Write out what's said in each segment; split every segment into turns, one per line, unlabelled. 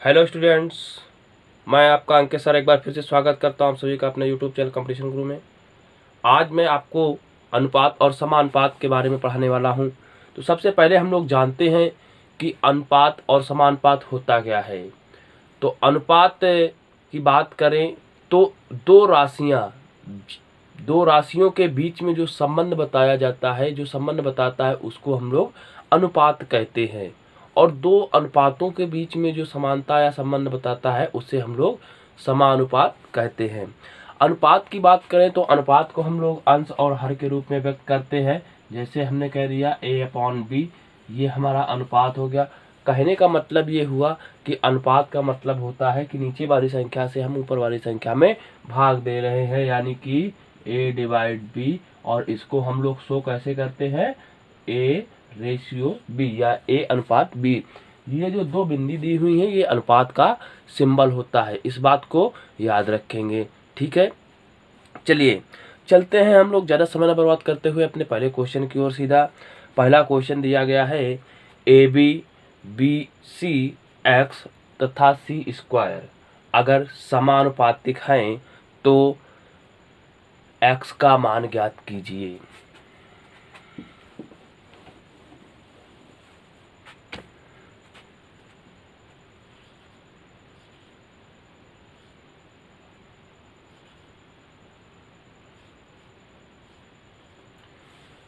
Hello students, मैं आपका अंकित sir एक बार फिर से स्वागत करता हूं आप सभी का अपने यूट्यूब चैनल कंपटीशन गुरु में। आज मैं आपको अनुपात और समानुपात के बारे में पढ़ाने वाला हूं। तो सबसे पहले हम लोग जानते हैं कि अनुपात और समानुपात होता क्या है। तो अनुपात की बात करें तो दो राशियों के बीच में जो संबंध बताया जाता है, जो संबंध बताता है, उसको हम लोग अनुपात कहते हैं। और दो अनुपातों के बीच में जो समानता या संबंध बताता है उसे हम लोग समानुपात कहते हैं। अनुपात की बात करें तो अनुपात को हम लोग अंश और हर के रूप में व्यक्त करते हैं। जैसे हमने कह दिया A/B, ये हमारा अनुपात हो गया। कहने का मतलब ये हुआ कि अनुपात का मतलब होता है कि नीचे वाली संख्या से हम ऊपर वाली संख्या में भाग दे रहे हैं, यानी कि A/B। और इसको हम लोग शो कैसे करते हैं, A/B या A/B। ये जो दो बिंदी दी हुई हैं ये अनुपात का सिंबल होता है, इस बात को याद रखेंगे। ठीक है, चलिए चलते हैं हम लोग ज़्यादा समय न बर्बाद करते हुए अपने पहले क्वेश्चन की ओर। सीधा पहला क्वेश्चन दिया गया है AB, BC, X तथा C² अगर समानुपातिक हैं तो X का मान ज्ञात कीजिए।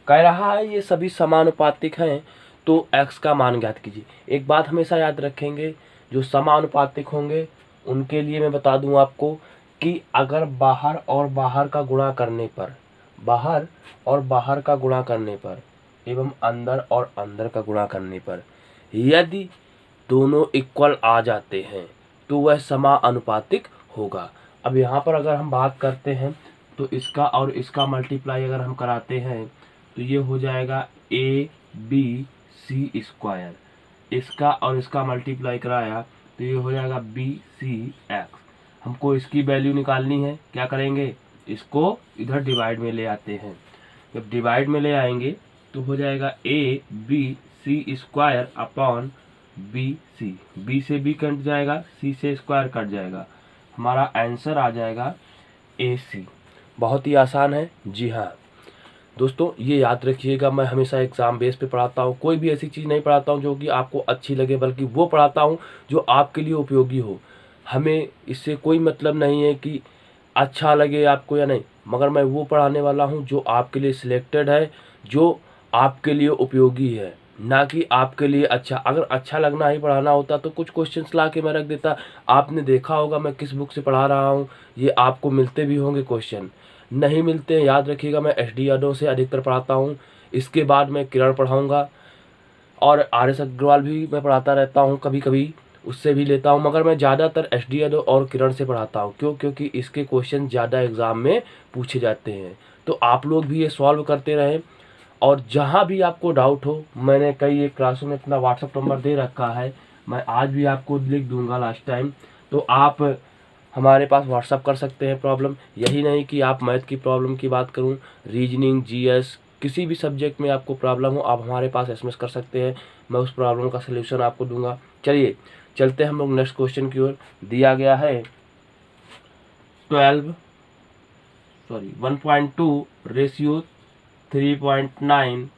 कह रहा है ये सभी समानुपातिक हैं तो x का मान ज्ञात कीजिए। एक बात हमेशा याद रखेंगे, जो समानुपातिक होंगे उनके लिए मैं बता दूं आपको कि अगर बाहर और बाहर का गुणा करने पर एवं अंदर और अंदर का गुणा करने पर यदि दोनों इक्वल आ जाते हैं तो वह समानुपातिक होगा। अब यहाँ पर अगर हम बात करते हैं तो इसका और इसका मल्टीप्लाई अगर हम कराते हैं तो ये हो जाएगा ABC²। इसका और इसका मल्टीप्लाई कराया तो ये हो जाएगा BCX। हमको इसकी वैल्यू निकालनी है, क्या करेंगे, इसको इधर डिवाइड में ले आते हैं। जब डिवाइड में ले आएंगे तो हो जाएगा ABC² अपॉन BC। B से B कट जाएगा, C से स्क्वायर कट जाएगा, हमारा आंसर आ जाएगा AC। बहुत ही आसान है। जी हाँ दोस्तों, ये याद रखिएगा, मैं हमेशा एग्ज़ाम बेस पे पढ़ाता हूँ। कोई भी ऐसी चीज़ नहीं पढ़ाता हूँ जो कि आपको अच्छी लगे, बल्कि वो पढ़ाता हूँ जो आपके लिए उपयोगी हो। हमें इससे कोई मतलब नहीं है कि अच्छा लगे आपको या नहीं, मगर मैं वो पढ़ाने वाला हूँ जो आपके लिए सिलेक्टेड है, जो आपके लिए उपयोगी है, ना कि आपके लिए अच्छा। अगर अच्छा लगना ही पढ़ाना होता तो कुछ क्वेश्चंस ला के मैं रख देता। आपने देखा होगा मैं किस बुक से पढ़ा रहा हूँ, ये आपको मिलते भी होंगे क्वेश्चन। नहीं मिलते हैं, याद रखिएगा, मैं SD यादव से अधिकतर पढ़ाता हूँ। इसके बाद मैं किरण पढ़ाऊँगा और RS अग्रवाल भी मैं पढ़ाता रहता हूँ, कभी कभी उससे भी लेता हूँ, मगर मैं ज़्यादातर SD यादव और किरण से पढ़ाता हूँ। क्यों? क्योंकि इसके क्वेश्चन ज़्यादा एग्ज़ाम में पूछे जाते हैं। तो आप लोग भी ये सॉल्व करते रहें, और जहाँ भी आपको डाउट हो, मैंने कई एक क्लासों में अपना व्हाट्सअप नंबर दे रखा है, मैं आज भी आपको लिख दूंगा लास्ट टाइम, तो आप हमारे पास व्हाट्सअप कर सकते हैं प्रॉब्लम। यही नहीं कि आप मैथ की प्रॉब्लम की बात करूं, रीजनिंग, GS, किसी भी सब्जेक्ट में आपको प्रॉब्लम हो आप हमारे पास SMS कर सकते हैं, मैं उस प्रॉब्लम का सलूशन आपको दूंगा। चलिए चलते हैं हम लोग नेक्स्ट क्वेश्चन की ओर। दिया गया है 1.2 रेशियो 3.9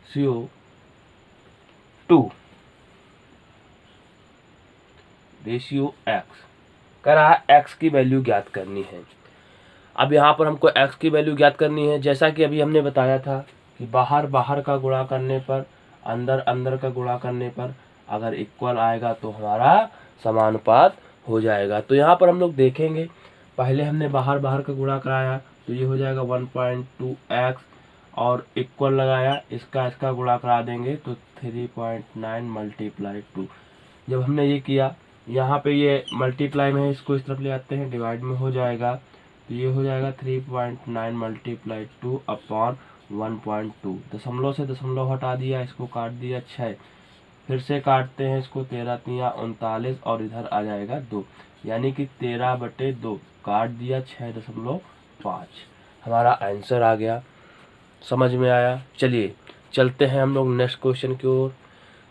CO2 रेशियो X। कह रहा है X की वैल्यू ज्ञात करनी है। अब यहाँ पर हमको X की वैल्यू ज्ञात करनी है, जैसा कि अभी हमने बताया था कि बाहर बाहर का गुणा करने पर, अंदर अंदर का गुणा करने पर अगर इक्वल आएगा तो हमारा समानुपात हो जाएगा। तो यहाँ पर हम लोग देखेंगे, पहले हमने बाहर बाहर का गुणा कराया तो ये हो जाएगा 1.2x, और इक्वल लगाया, इसका गुणा करा देंगे तो 3.9 × 2। जब हमने ये किया, यहाँ पे ये मल्टीप्लाई में है, इसको इस तरफ ले आते हैं, डिवाइड में हो जाएगा तो ये हो जाएगा 3.9 × 2 अपॉन 1.2। दशमलव से दशमलव हटा दिया, इसको काट दिया 6, फिर से काटते हैं इसको, 13×3 = 39, और इधर आ जाएगा 2, यानी कि 13/2 काट दिया 6.5। हमारा आंसर आ गया। समझ में आया? चलिए चलते हैं हम लोग नेक्स्ट क्वेश्चन की ओर।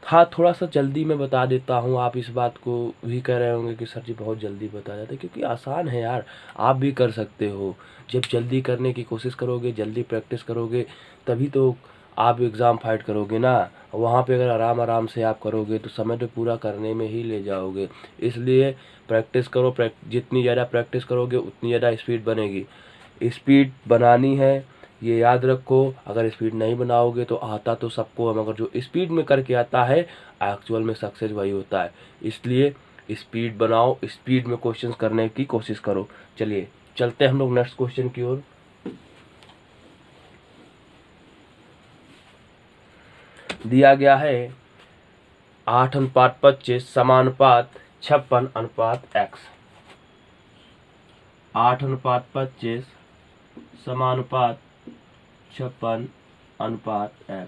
हाँ, थोड़ा सा जल्दी मैं बता देता हूँ, आप इस बात को भी कह रहे होंगे कि सर जी बहुत जल्दी बता जाते हैं, क्योंकि आसान है यार, आप भी कर सकते हो। जब जल्दी करने की कोशिश करोगे, जल्दी प्रैक्टिस करोगे, तभी तो आप एग्ज़ाम फाइट करोगे ना। वहाँ पे अगर आराम आराम से आप करोगे तो समय तो पूरा करने में ही ले जाओगे। इसलिए प्रैक्टिस करो, जितनी ज़्यादा प्रैक्टिस करोगे उतनी ज़्यादा स्पीड बनेगी। स्पीड बनानी है, ये याद रखो। अगर स्पीड नहीं बनाओगे तो आता तो सबको, मगर जो स्पीड में करके आता है एक्चुअल में सक्सेस वही होता है। इसलिए स्पीड बनाओ, स्पीड में क्वेश्चंस करने की कोशिश करो। चलिए चलते हैं हम लोग नेक्स्ट क्वेश्चन की ओर। दिया गया है 8:25 समानुपात 56:x। 8:25 समानुपात 56:x।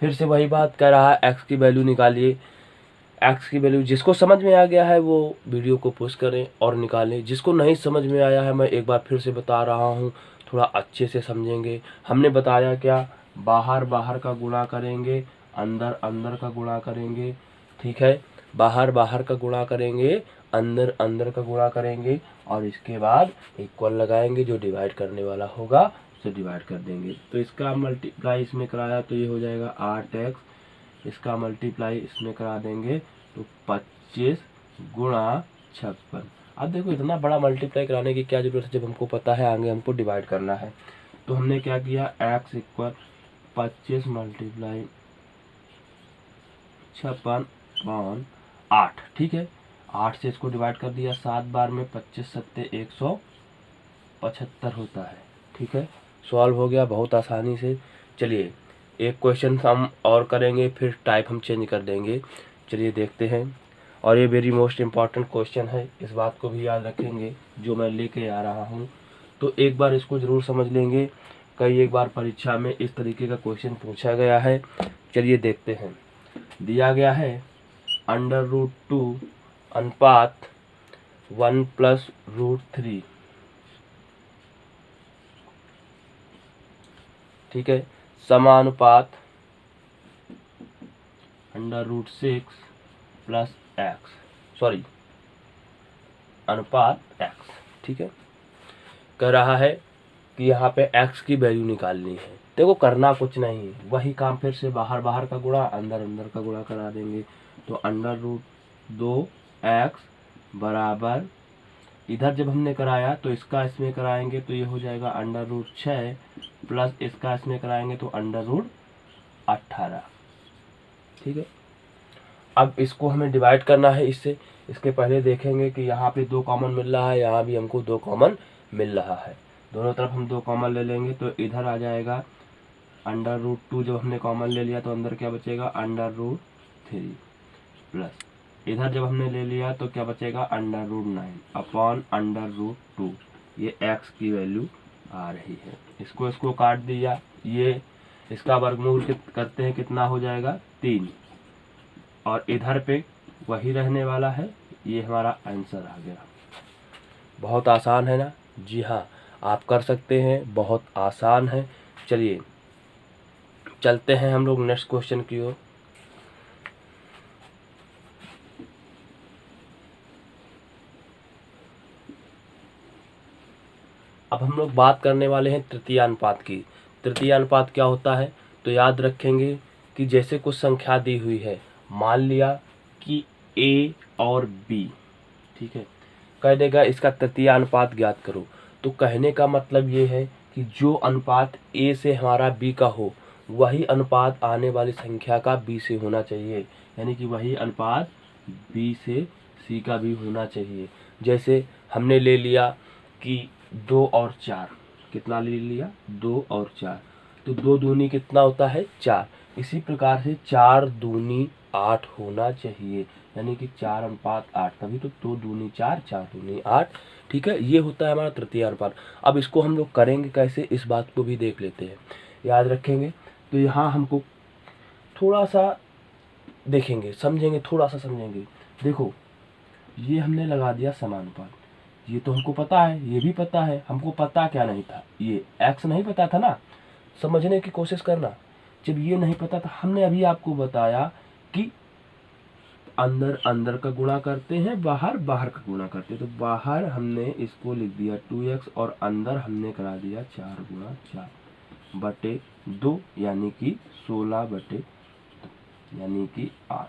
फिर से वही बात कर रहा है, x की वैल्यू निकालिए। x की वैल्यू जिसको समझ में आ गया है वो वीडियो को पोस्ट करें और निकालें। जिसको नहीं समझ में आया है मैं एक बार फिर से बता रहा हूँ, थोड़ा अच्छे से समझेंगे। हमने बताया क्या, बाहर बाहर का गुणा करेंगे, अंदर अंदर का गुणा करेंगे, ठीक है। बाहर बाहर का गुणा करेंगे, अंदर अंदर का गुणा करेंगे, और इसके बाद इक्वल लगाएंगे, जो डिवाइड करने वाला होगा उसे डिवाइड कर देंगे। तो इसका मल्टीप्लाई इसमें कराया तो ये हो जाएगा 8x, इसका मल्टीप्लाई इसमें करा देंगे तो 25 गुणा 56। अब देखो इतना बड़ा मल्टीप्लाई कराने की क्या जरूरत है, जब हमको पता है आगे हमको डिवाइड करना है। तो हमने क्या किया, x इक्वल 25 मल्टीप्लाई 56/8, ठीक है। 8 से इसको डिवाइड कर दिया, 7 बार में 25 सत्ते 175 होता है, ठीक है। सॉल्व हो गया बहुत आसानी से। चलिए एक क्वेश्चन हम और करेंगे, फिर टाइप हम चेंज कर देंगे। चलिए देखते हैं, और ये वेरी मोस्ट इम्पॉर्टेंट क्वेश्चन है, इस बात को भी याद रखेंगे जो मैं लेके आ रहा हूँ। तो एक बार इसको ज़रूर समझ लेंगे, कई एक बार परीक्षा में इस तरीके का क्वेश्चन पूछा गया है। चलिए देखते हैं। दिया गया है √2 अनुपात 1 + √3, ठीक है, समानुपात √6 + x, सॉरी अनुपात x, ठीक है। कह रहा है कि यहाँ पे x की वैल्यू निकालनी है। देखो करना कुछ नहीं, वही काम फिर से बाहर बाहर का गुणा अंदर अंदर का गुणा करा देंगे। तो √2x बराबर, इधर जब हमने कराया तो इसका इसमें कराएंगे तो ये हो जाएगा √6 प्लस इसका इसमें कराएंगे तो √18, ठीक है। अब इसको हमें डिवाइड करना है इससे। इसके पहले देखेंगे कि यहाँ पे 2 कॉमन मिल रहा है, यहाँ भी हमको 2 कॉमन मिल रहा है। दोनों तरफ हम 2 कॉमन ले लेंगे तो इधर आ जाएगा √2, जब हमने कॉमन ले लिया तो अंदर क्या बचेगा √3, प्लस इधर जब हमने ले लिया तो क्या बचेगा √9/√2। ये x की वैल्यू आ रही है। इसको काट दिया, ये इसका वर्गमूल करते हैं, कितना हो जाएगा 3, और इधर पे वही रहने वाला है। ये हमारा आंसर आ गया। बहुत आसान है ना? जी हाँ, आप कर सकते हैं, बहुत आसान है। चलिए चलते हैं हम लोग नेक्स्ट क्वेश्चन की ओर। अब हम लोग बात करने वाले हैं तृतीयानुपात की। तृतीयानुपात क्या होता है, तो याद रखेंगे कि जैसे कुछ संख्या दी हुई है, मान लिया कि a और b, ठीक है, कह देगा इसका तृतीयानुपात ज्ञात करो। तो कहने का मतलब ये है कि जो अनुपात a से हमारा b का हो, वही अनुपात आने वाली संख्या का b से होना चाहिए, यानी कि वही अनुपात b से c का भी होना चाहिए। जैसे हमने ले लिया कि 2 और 4, कितना ले लिया 2 और 4, तो 2 दूनी कितना होता है 4। इसी प्रकार से 4 दूनी 8 होना चाहिए, यानी कि 4:8, तभी तो 2 दूनी 4, 4 दूनी 8, ठीक है। ये होता है हमारा तृतीय अनुपात। अब इसको हम लोग करेंगे कैसे, इस बात को भी देख लेते हैं, याद रखेंगे। तो यहाँ हमको थोड़ा सा देखेंगे, समझेंगे, थोड़ा सा समझेंगे। देखो ये हमने लगा दिया समानुपात, ये तो हमको पता है, ये भी पता है। हमको पता क्या नहीं था, ये x नहीं पता था ना। समझने की कोशिश करना, जब ये नहीं पता था, हमने अभी आपको बताया कि अंदर अंदर का गुणा करते हैं, बाहर बाहर का गुणा करते हैं। तो बाहर हमने इसको लिख दिया 2x और अंदर हमने करा दिया 4 गुणा 4 बटे 2 यानी कि 16 बटे 2 यानी कि 8।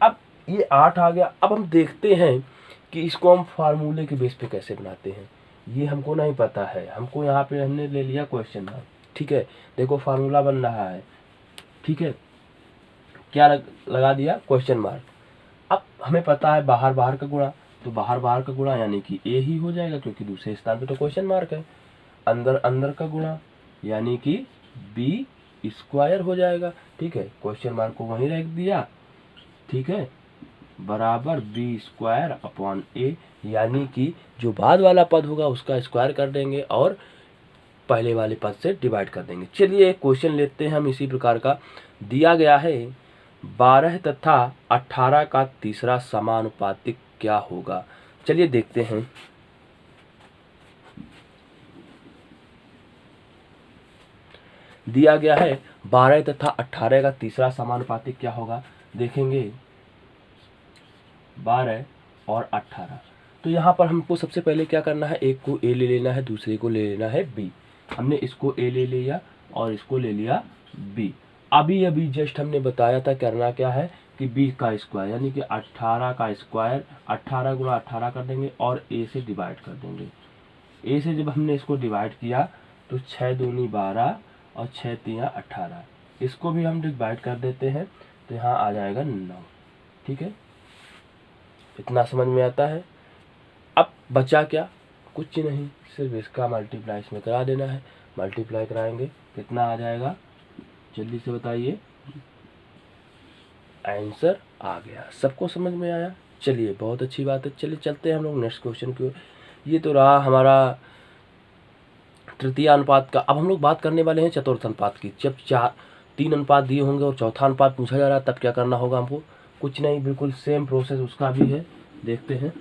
अब ये 8 आ गया। अब हम देखते हैं कि इसको हम फार्मूले के बेस पे कैसे बनाते हैं। ये हमको नहीं पता है, हमको यहाँ पे हमने ले लिया क्वेश्चन मार्क। ठीक है, देखो फार्मूला बन रहा है। ठीक है, क्या लगा दिया क्वेश्चन मार्क। अब हमें पता है बाहर बाहर का गुणा, तो बाहर बाहर का गुणा यानी कि ए ही हो जाएगा क्योंकि दूसरे स्थान पे तो क्वेश्चन मार्क है। अंदर अंदर का गुणा यानी कि बी स्क्वायर हो जाएगा। ठीक है, क्वेश्चन मार्क को वहीं रख दिया। ठीक है, बराबर बी स्क्वायर अपॉन ए यानी कि जो बाद वाला पद होगा उसका स्क्वायर कर देंगे और पहले वाले पद से डिवाइड कर देंगे। चलिए एक क्वेश्चन लेते हैं हम इसी प्रकार का। दिया गया है 12 तथा 18 का तीसरा समानुपातिक क्या होगा। चलिए देखते हैं। दिया गया है 12 तथा 18 का तीसरा समानुपातिक क्या होगा। देखेंगे 12 और 18। तो यहाँ पर हमको सबसे पहले क्या करना है, एक को ए ले लेना है, दूसरे को ले लेना है बी। हमने इसको ए ले लिया और इसको ले लिया बी। अभी अभी जस्ट हमने बताया था करना क्या है कि बी का स्क्वायर यानी कि 18 का स्क्वायर 18 गुणा 18 कर देंगे और ए से डिवाइड कर देंगे। ए से जब हमने इसको डिवाइड किया तो 6 दूनी 12 और 6 तिया 18। इसको भी हम डिवाइड कर देते हैं तो यहाँ आ जाएगा 9। ठीक है, इतना समझ में आता है। अब बचा क्या, कुछ नहीं, सिर्फ इसका मल्टीप्लाई इसमें करा देना है। मल्टीप्लाई कराएंगे कितना आ जाएगा, जल्दी से बताइए। आंसर आ गया। सबको समझ में आया। चलिए बहुत अच्छी बात है। चलिए चलते हैं हम लोग नेक्स्ट क्वेश्चन की ओर। ये तो रहा हमारा तृतीय अनुपात का। अब हम लोग बात करने वाले हैं चतुर्थ अनुपात की। जब 3 अनुपात दिए होंगे और चौथा अनुपात पूछा जा रहा है तब क्या करना होगा हमको। कुछ नहीं, बिल्कुल सेम प्रोसेस उसका भी है। देखते हैं।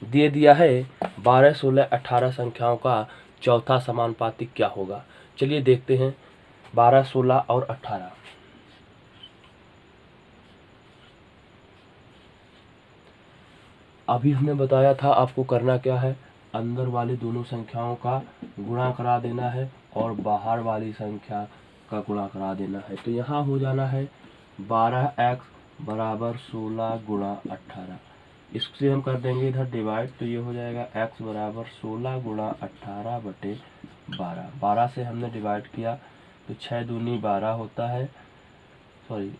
दे दिया है 12, 16, 18 संख्याओं का चौथा समानुपातिक क्या होगा। चलिए देखते हैं 12, 16 और 18। अभी हमने बताया था आपको करना क्या है, अंदर वाली दोनों संख्याओं का गुणा करा देना है और बाहर वाली संख्या का गुणा करा देना है। तो यहाँ हो जाना है 12x बराबर 16 गुणा 18। इससे हम कर देंगे इधर डिवाइड, तो ये हो जाएगा x बराबर 16 गुणा 18 बटे 12। 12 से हमने डिवाइड किया तो 6 दूनी 12 होता है, सॉरी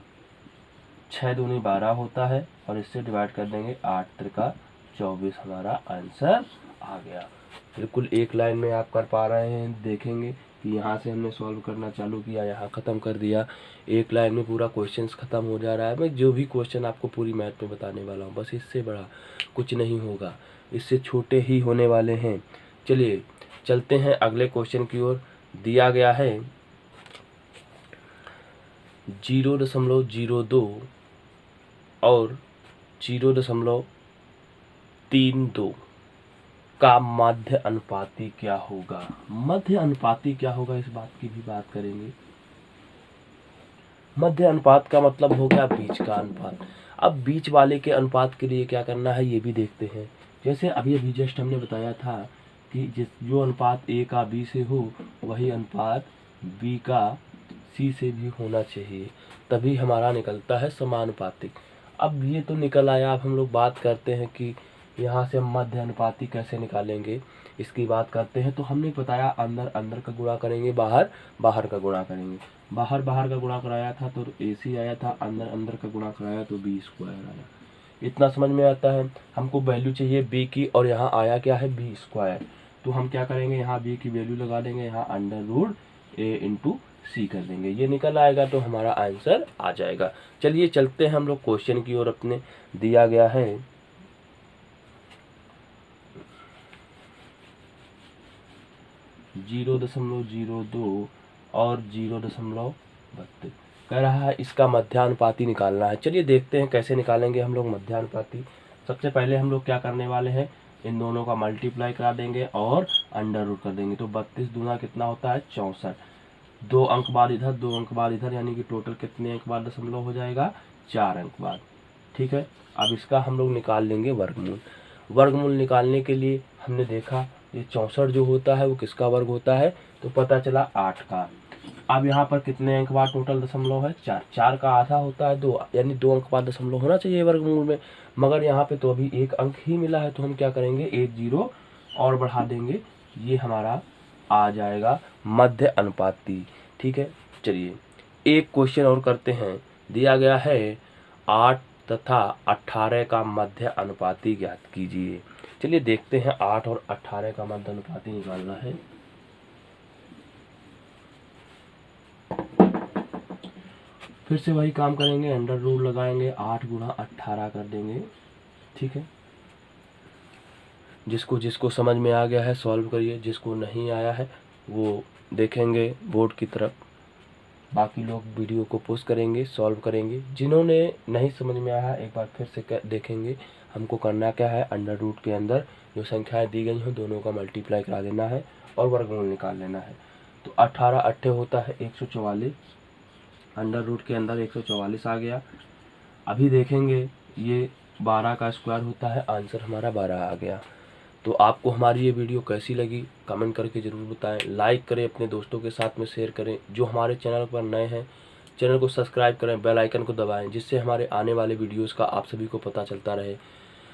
6 दूनी 12 होता है और इससे डिवाइड कर देंगे 8 त्रिका 24। हमारा आंसर आ गया। बिल्कुल एक लाइन में आप कर पा रहे हैं। देखेंगे कि यहाँ से हमने सॉल्व करना चालू किया, यहाँ ख़त्म कर दिया, एक लाइन में पूरा क्वेश्चंस ख़त्म हो जा रहा है। मैं जो भी क्वेश्चन आपको पूरी मैथ में बताने वाला हूँ, बस इससे बड़ा कुछ नहीं होगा, इससे छोटे ही होने वाले हैं। चलिए चलते हैं अगले क्वेश्चन की ओर। दिया गया है 0.02 और 0.32 का मध्य अनुपाती क्या होगा। मध्य अनुपाती क्या होगा, इस बात की भी बात करेंगे। मध्य अनुपात का मतलब हो गया बीच का अनुपात। अब बीच वाले के अनुपात के लिए क्या करना है ये भी देखते हैं। जैसे अभी अभी जस्ट हमने बताया था कि जो अनुपात ए का बी से हो वही अनुपात बी का सी से भी होना चाहिए, तभी हमारा निकलता है समानुपातिक। अब ये तो निकल आया। अब हम लोग बात करते हैं कि यहाँ से हम मध्य अनुपाती कैसे निकालेंगे, इसकी बात करते हैं। तो हमने बताया अंदर अंदर का गुणा करेंगे, बाहर बाहर का गुणा करेंगे। बाहर बाहर का गुणा कराया था तो AC आया था, अंदर अंदर का गुणा कराया तो B स्क्वायर आया। इतना समझ में आता है। हमको वैल्यू चाहिए B की और यहाँ आया क्या है B स्क्वायर। तो हम क्या करेंगे, यहाँ B की वैल्यू लगा देंगे, यहाँ √A इंटू C कर देंगे, ये निकल आएगा तो हमारा आंसर आ जाएगा। चलिए चलते हैं हम लोग क्वेश्चन की ओर अपने। दिया गया है 0.02 और 0.32 कह रहा है इसका मध्यानुपाती निकालना है। चलिए देखते हैं कैसे निकालेंगे हम लोग मध्यानुपाती। सबसे पहले हम लोग क्या करने वाले हैं, इन दोनों का मल्टीप्लाई करा देंगे और अंडर रूट कर देंगे। तो 32 दूना कितना होता है 64, 2 अंक बाद इधर 2 अंक बाद इधर, यानी कि टोटल कितने अंक बाद दशमलव हो जाएगा 4 अंक बाद। ठीक है, अब इसका हम लोग निकाल लेंगे वर्गमूल। वर्गमूल निकालने के लिए हमने देखा ये 64 जो होता है वो किसका वर्ग होता है, तो पता चला 8 का। अब यहाँ पर कितने अंक बाद टोटल दशमलव है, 4। 4 का आधा होता है 2, यानी 2 अंक बाद दशमलव होना चाहिए वर्गमूल में, मगर यहाँ पे तो अभी 1 अंक ही मिला है, तो हम क्या करेंगे, 1 0 और बढ़ा देंगे, ये हमारा आ जाएगा मध्य अनुपाती। ठीक है, चलिए एक क्वेश्चन और करते हैं। दिया गया है 8 तथा 18 का मध्य अनुपाती ज्ञात कीजिए। चलिए देखते हैं 8 और 18 का मध्य अनुपाती निकालना है। फिर से वही काम करेंगे, अंडर रूल लगाएंगे, 8 गुणा 18 कर देंगे। ठीक है, जिसको जिसको समझ में आ गया है सॉल्व करिए, जिसको नहीं आया है वो देखेंगे बोर्ड की तरफ, बाकी लोग वीडियो को पोस्ट करेंगे, सॉल्व करेंगे। जिन्होंने नहीं समझ में आया एक बार फिर से देखेंगे। हमको करना क्या है, अंडर रूट के अंदर जो संख्याएं दी गई हैं दोनों का मल्टीप्लाई करा देना है और वर्गमूल निकाल लेना है। तो 18 8 होता है 144, अंडर रूट के अंदर 144 आ गया। अभी देखेंगे ये 12 का स्क्वायर होता है, आंसर हमारा 12 आ गया। तो आपको हमारी ये वीडियो कैसी लगी कमेंट करके ज़रूर बताएं, लाइक करें, अपने दोस्तों के साथ में शेयर करें। जो हमारे चैनल पर नए हैं चैनल को सब्सक्राइब करें, बेल आइकन को दबाएं, जिससे हमारे आने वाले वीडियोस का आप सभी को पता चलता रहे।